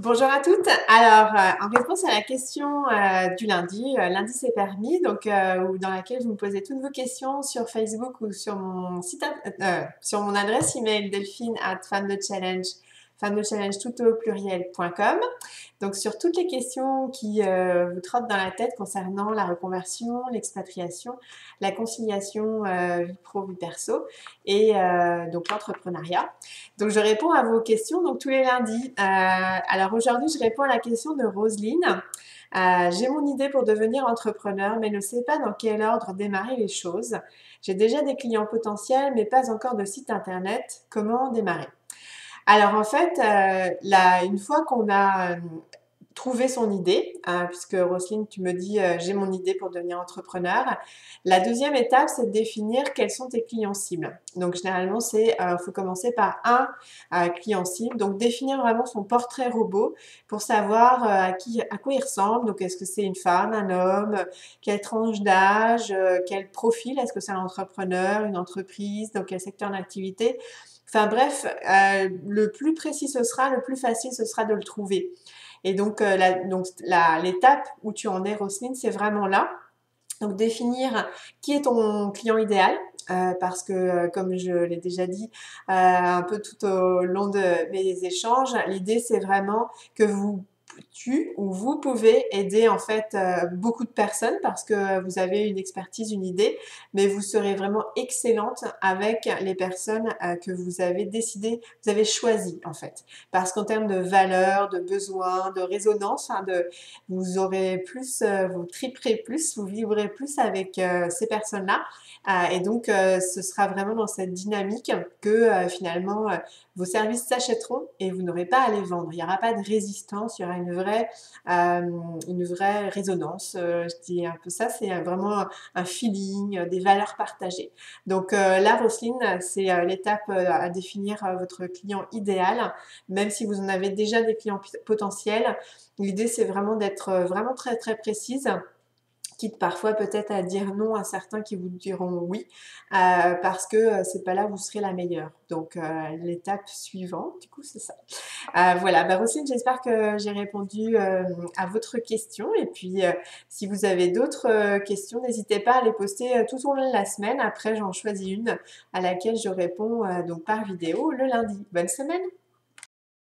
Bonjour à toutes. Alors, en réponse à la question du lundi, lundi c'est permis, donc dans laquelle vous me posez toutes vos questions sur Facebook ou sur mon sur mon adresse email delphine@femme de challenge tout au pluriel.com. Donc sur toutes les questions qui vous trottent dans la tête concernant la reconversion, l'expatriation, la conciliation vie pro vie perso et donc l'entrepreneuriat. Donc je réponds à vos questions donc tous les lundis. Alors aujourd'hui je réponds à la question de Roselyne. J'ai mon idée pour devenir entrepreneur mais ne sais pas dans quel ordre démarrer les choses. J'ai déjà des clients potentiels mais pas encore de site internet. Comment démarrer? Alors en fait, une fois qu'on a trouvé son idée, puisque Roselyne, tu me dis j'ai mon idée pour devenir entrepreneur. La deuxième étape, c'est de définir quels sont tes clients cibles. Donc généralement, faut commencer par un client cible. Donc définir vraiment son portrait robot pour savoir à quoi il ressemble. Donc est-ce que c'est une femme, un homme, quelle tranche d'âge, quel profil, est-ce que c'est un entrepreneur, une entreprise, dans quel secteur d'activité. Enfin bref, le plus précis ce sera, le plus facile ce sera de le trouver. Et donc, l'étape où tu en es, Roselyne, c'est vraiment là. Donc, définir qui est ton client idéal, parce que, comme je l'ai déjà dit un peu tout au long de mes échanges, l'idée, c'est vraiment que tu ou vous pouvez aider en fait beaucoup de personnes parce que vous avez une expertise, une idée, mais vous serez vraiment excellente avec les personnes que vous avez décidé, vous avez choisi en fait. Parce qu'en termes de valeur, de besoin, de résonance, vous aurez plus, vous triperez plus, vous vivrez plus avec ces personnes-là. Et donc, ce sera vraiment dans cette dynamique que finalement vos services s'achèteront et vous n'aurez pas à les vendre. Il n'y aura pas de résistance, il y aura une vraie résonance. Je dis un peu ça, c'est vraiment un feeling, des valeurs partagées. Donc là, Roselyne, c'est l'étape à définir votre client idéal, même si vous en avez déjà des clients potentiels. L'idée, c'est vraiment d'être vraiment très très précise, quitte parfois peut-être à dire non à certains qui vous diront oui, parce que c'est pas là où vous serez la meilleure. Donc l'étape suivante, du coup, c'est ça. Voilà, bah, Roselyne, j'espère que j'ai répondu à votre question. Et puis, si vous avez d'autres questions, n'hésitez pas à les poster tout au long de la semaine. Après, j'en choisis une à laquelle je réponds donc par vidéo le lundi. Bonne semaine!